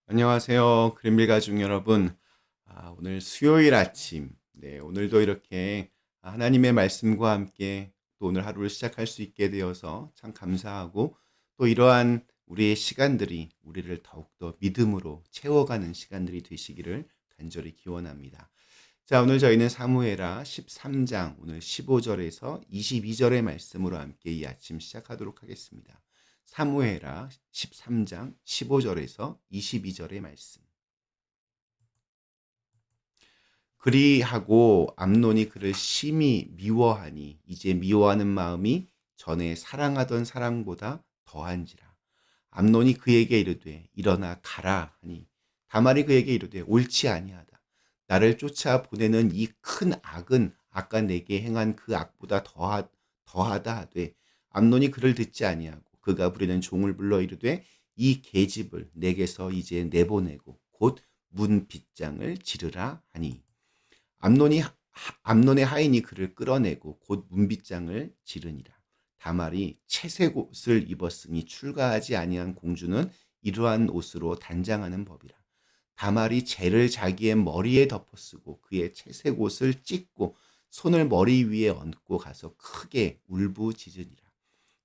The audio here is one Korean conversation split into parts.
안녕하세요. 그린빌 가족 여러분. 오늘 수요일 아침, 오늘도 이렇게 하나님의 말씀과 함께 또 오늘 하루를 시작할 수 있게 되어서 참 감사하고 또 이러한 우리의 시간들이 우리를 더욱더 믿음으로 채워가는 시간들이 되시기를 간절히 기원합니다. 자, 오늘 저희는 사무엘하 13장 오늘 15절에서 22절의 말씀으로 함께 이 아침 시작하도록 하겠습니다. 사무엘하 13장 15절에서 22절의 말씀. 그리하고 암논이 그를 심히 미워하니 이제 미워하는 마음이 전에 사랑하던 사랑보다 더한지라. 암논이 그에게 이르되 일어나 가라 하니 다말이 그에게 이르되 옳지 아니하다. 나를 쫓아 보내는 이 큰 악은 아까 내게 행한 그 악보다 더하다 하되 암논이 그를 듣지 아니하고 그가 부리는 종을 불러 이르되 이 계집을 내게서 이제 내보내고 곧 문 빗장을 지르라 하니 암논이 암논의 하인이 그를 끌어내고 곧 문빗장을 지르니라. 다말이 채색 옷을 입었으니 출가하지 아니한 공주는 이러한 옷으로 단장하는 법이라. 다말이 재를 자기의 머리에 덮어쓰고 그의 채색 옷을 찢고 손을 머리 위에 얹고 가서 크게 울부짖으니라.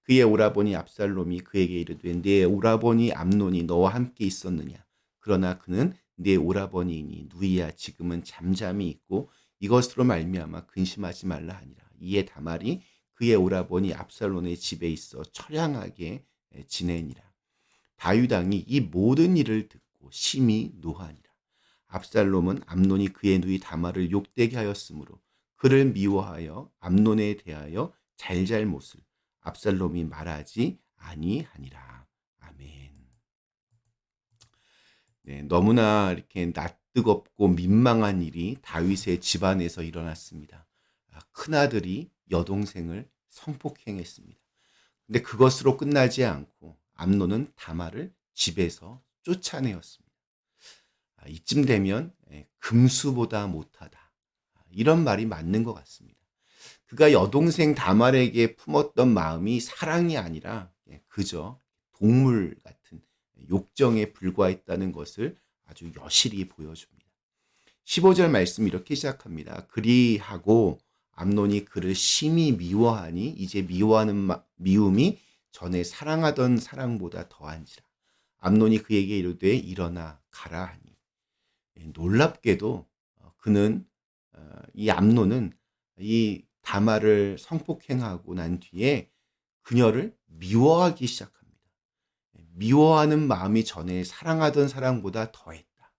그의 오라버니 압살롬이 그에게 이르되 네 오라버니 암논이 너와 함께 있었느냐. 그러나 그는 네 오라버니이니 누이야 지금은 잠잠히 있고 이것으로 말미암아 근심하지 말라 하니라. 이에 다말이 그의 오라버니 압살롬의 집에 있어 처량하게 지내니라. 다윗 왕이 이 모든 일을 듣고 심히 노하니라. 압살롬은 암논이 그의 누이 다말을 욕되게 하였으므로 그를 미워하여 암논에 대하여 잘잘못을 압살롬이 말하지 아니하니라. 아멘. 너무나 이렇게 낯뜨겁고 민망한 일이 다윗의 집안에서 일어났습니다. 큰아들이 여동생을 성폭행했습니다. 근데 그것으로 끝나지 않고 암논은 다말을 집에서 쫓아내었습니다. 이쯤 되면 금수보다 못하다. 이런 말이 맞는 것 같습니다. 그가 여동생 다말에게 품었던 마음이 사랑이 아니라 그저 동물 같은 욕정에 불과했다는 것을 아주 여실히 보여줍니다. 15절 말씀 이렇게 시작합니다. 그리하고 암논이 그를 심히 미워하니 이제 미워하는 미움이 전에 사랑하던 사랑보다 더한지라. 암논이 그에게 이르되 일어나 가라 하니 놀랍게도 그는 이 암논은 이 다말을 성폭행하고 난 뒤에 그녀를 미워하기 시작합니다. 미워하는 마음이 전에 사랑하던 사랑보다 더했다.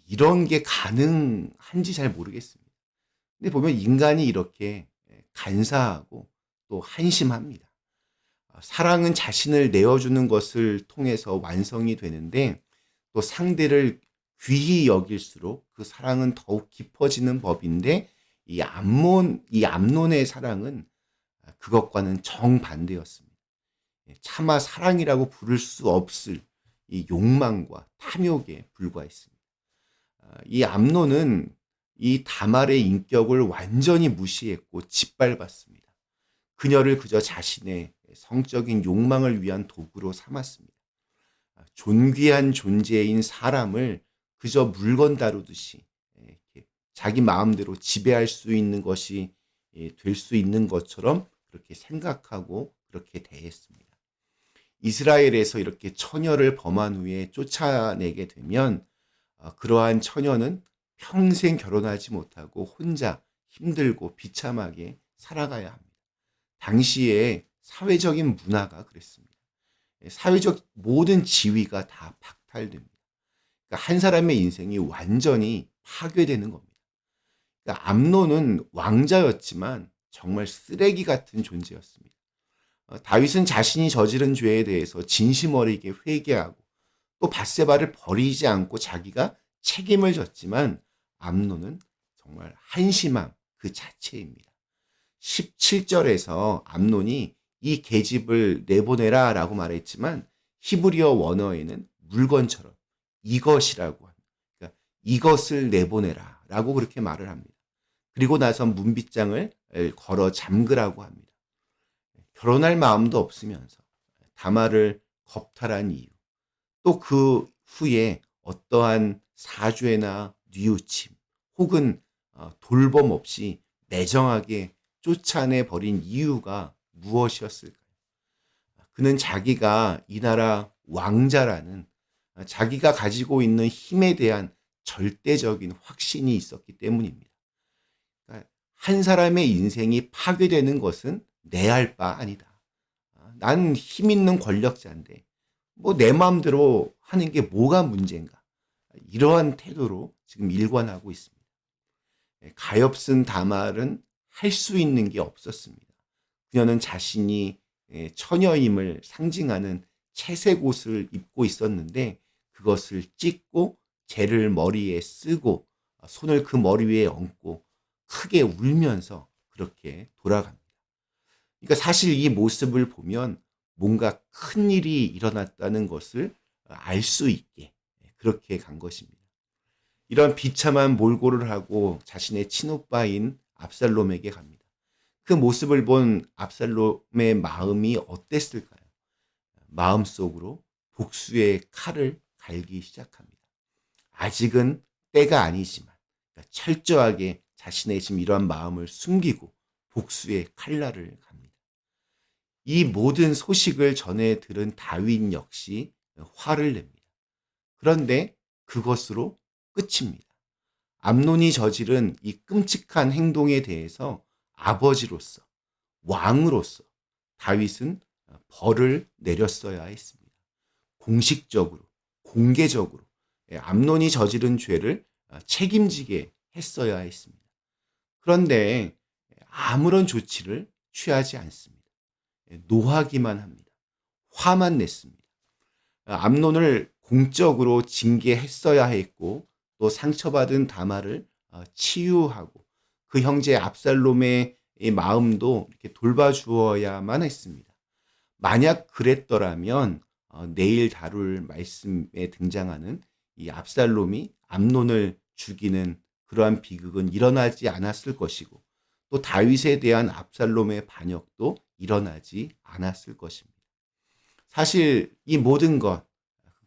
이런 게 가능한지 잘 모르겠습니다. 근데 보면 인간이 이렇게 간사하고 또 한심합니다. 사랑은 자신을 내어주는 것을 통해서 완성이 되는데 또 상대를 귀히 여길수록 그 사랑은 더욱 깊어지는 법인데 이 암논의 사랑은 그것과는 정반대였습니다. 차마 사랑이라고 부를 수 없을 이 욕망과 탐욕에 불과했습니다. 이 암논은 이 다말의 인격을 완전히 무시했고 짓밟았습니다. 그녀를 그저 자신의 성적인 욕망을 위한 도구로 삼았습니다. 존귀한 존재인 사람을 그저 물건 다루듯이 자기 마음대로 지배할 수 있는 것이 될 수 있는 것처럼 그렇게 생각하고 그렇게 대했습니다. 이스라엘에서 이렇게 처녀를 범한 후에 쫓아내게 되면 그러한 처녀는 평생 결혼하지 못하고 혼자 힘들고 비참하게 살아가야 합니다. 당시에 사회적인 문화가 그랬습니다. 사회적 모든 지위가 다 박탈됩니다. 그러니까 한 사람의 인생이 완전히 파괴되는 겁니다. 그러니까 암논은 왕자였지만 정말 쓰레기 같은 존재였습니다. 다윗은 자신이 저지른 죄에 대해서 진심 어리게 회개하고 또 밧세바를 버리지 않고 자기가 책임을 졌지만 암논은 정말 한심함 그 자체입니다. 17절에서 암논이 이 계집을 내보내라 라고 말했지만 히브리어 원어에는 물건처럼 이것이라고 합니다. 그러니까 이것을 내보내라 라고 그렇게 말을 합니다. 그리고 나서 문빗장을 걸어 잠그라고 합니다. 결혼할 마음도 없으면서 다말을 겁탈한 이유, 또 그 후에 어떠한 사죄나 뉘우침 혹은 돌봄 없이 매정하게 쫓아내 버린 이유가 무엇이었을까요? 그는 자기가 이 나라 왕자라는 자기가 가지고 있는 힘에 대한 절대적인 확신이 있었기 때문입니다. 그러니까 한 사람의 인생이 파괴되는 것은 내 할 바 아니다. 난 힘 있는 권력자인데 뭐 내 마음대로 하는 게 뭐가 문제인가? 이러한 태도로 지금 일관하고 있습니다. 가엾은 다말은 할 수 있는 게 없었습니다. 그녀는 자신이 처녀임을 상징하는 채색 옷을 입고 있었는데 그것을 찢고 재를 머리에 쓰고 손을 그 머리 위에 얹고 크게 울면서 그렇게 돌아갑니다. 그러니까 사실 이 모습을 보면 뭔가 큰 일이 일어났다는 것을 알 수 있게 그렇게 간 것입니다. 이런 비참한 몰골을 하고 자신의 친오빠인 압살롬에게 갑니다. 그 모습을 본 압살롬의 마음이 어땠을까요? 마음속으로 복수의 칼을 갈기 시작합니다. 아직은 때가 아니지만 철저하게 자신의 지금 이러한 마음을 숨기고 복수의 칼날을 갑니다. 이 모든 소식을 전해 들은 다윗 역시 화를 냅니다. 그런데 그것으로 끝입니다. 암논이 저지른 이 끔찍한 행동에 대해서 아버지로서 왕으로서 다윗은 벌을 내렸어야 했습니다. 공식적으로 공개적으로 암논이 저지른 죄를 책임지게 했어야 했습니다. 그런데 아무런 조치를 취하지 않습니다. 노하기만 합니다. 화만 냈습니다. 암논을 공적으로 징계했어야 했고 또 상처받은 다말을 치유하고 그 형제 압살롬의 이 마음도 이렇게 돌봐주어야만 했습니다. 만약 그랬더라면 내일 다룰 말씀에 등장하는 이 압살롬이 암논을 죽이는 그러한 비극은 일어나지 않았을 것이고 또 다윗에 대한 압살롬의 반역도 일어나지 않았을 것입니다. 사실 이 모든 것,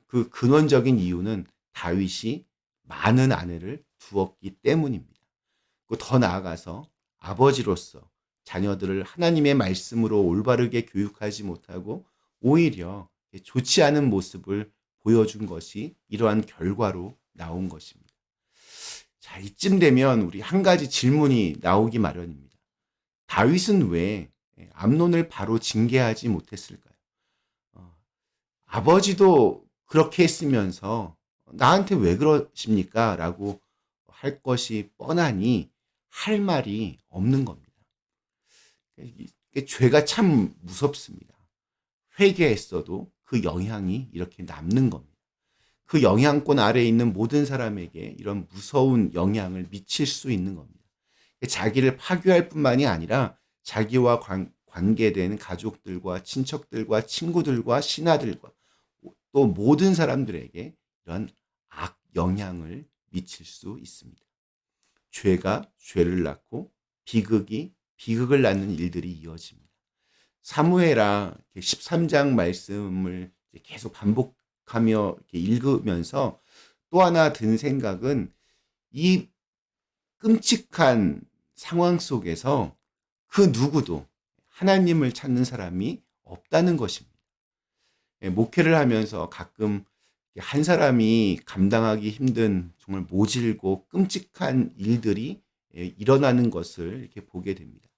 그 근원적인 이유는 다윗이 많은 아내를 두었기 때문입니다. 더 나아가서 아버지로서 자녀들을 하나님의 말씀으로 올바르게 교육하지 못하고 오히려 좋지 않은 모습을 보여준 것이 이러한 결과로 나온 것입니다. 자, 이쯤 되면 우리 한 가지 질문이 나오기 마련입니다. 다윗은 왜 암논을 바로 징계하지 못했을까요? 아버지도 그렇게 했으면서 나한테 왜 그러십니까? 라고 할 것이 뻔하니 할 말이 없는 겁니다. 이게 죄가 참 무섭습니다. 회개했어도 그 영향이 이렇게 남는 겁니다. 그 영향권 아래에 있는 모든 사람에게 이런 무서운 영향을 미칠 수 있는 겁니다. 자기를 파괴할 뿐만이 아니라 자기와 관계된 가족들과 친척들과 친구들과 신하들과 또 모든 사람들에게 이런 악 영향을 미칠 수 있습니다. 죄가 죄를 낳고 비극이 비극을 낳는 일들이 이어집니다. 사무엘하 13장 말씀을 계속 반복하며 읽으면서 또 하나 든 생각은 이 끔찍한 상황 속에서 그 누구도 하나님을 찾는 사람이 없다는 것입니다. 목회를 하면서 가끔 한 사람이 감당하기 힘든 정말 모질고 끔찍한 일들이 일어나는 것을 이렇게 보게 됩니다.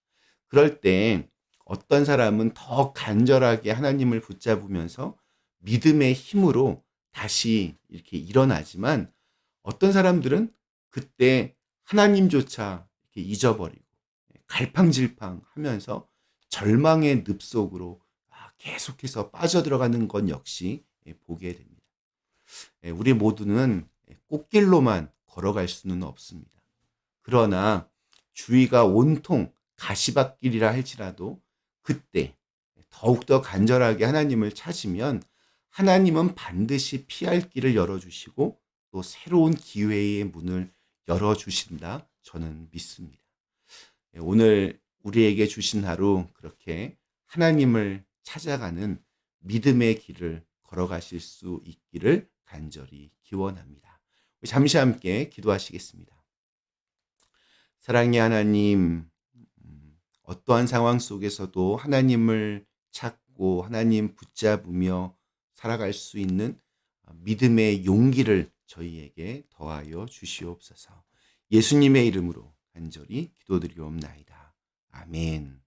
그럴 때 어떤 사람은 더 간절하게 하나님을 붙잡으면서 믿음의 힘으로 다시 이렇게 일어나지만 어떤 사람들은 그때 하나님조차 이렇게 잊어버리고 갈팡질팡 하면서 절망의 늪 속으로 계속해서 빠져들어가는 것 역시 보게 됩니다. 우리 모두는 꽃길로만 걸어갈 수는 없습니다. 그러나 주위가 온통 가시밭길이라 할지라도 그때 더욱더 간절하게 하나님을 찾으면 하나님은 반드시 피할 길을 열어주시고 또 새로운 기회의 문을 열어주신다 저는 믿습니다. 오늘 우리에게 주신 하루 그렇게 하나님을 찾아가는 믿음의 길을 걸어가실 수 있기를 간절히 기원합니다. 우리 잠시 함께 기도하시겠습니다. 사랑의 하나님, 어떠한 상황 속에서도 하나님을 찾고 하나님 붙잡으며 살아갈 수 있는 믿음의 용기를 저희에게 더하여 주시옵소서. 예수님의 이름으로 간절히 기도드리옵나이다. 아멘.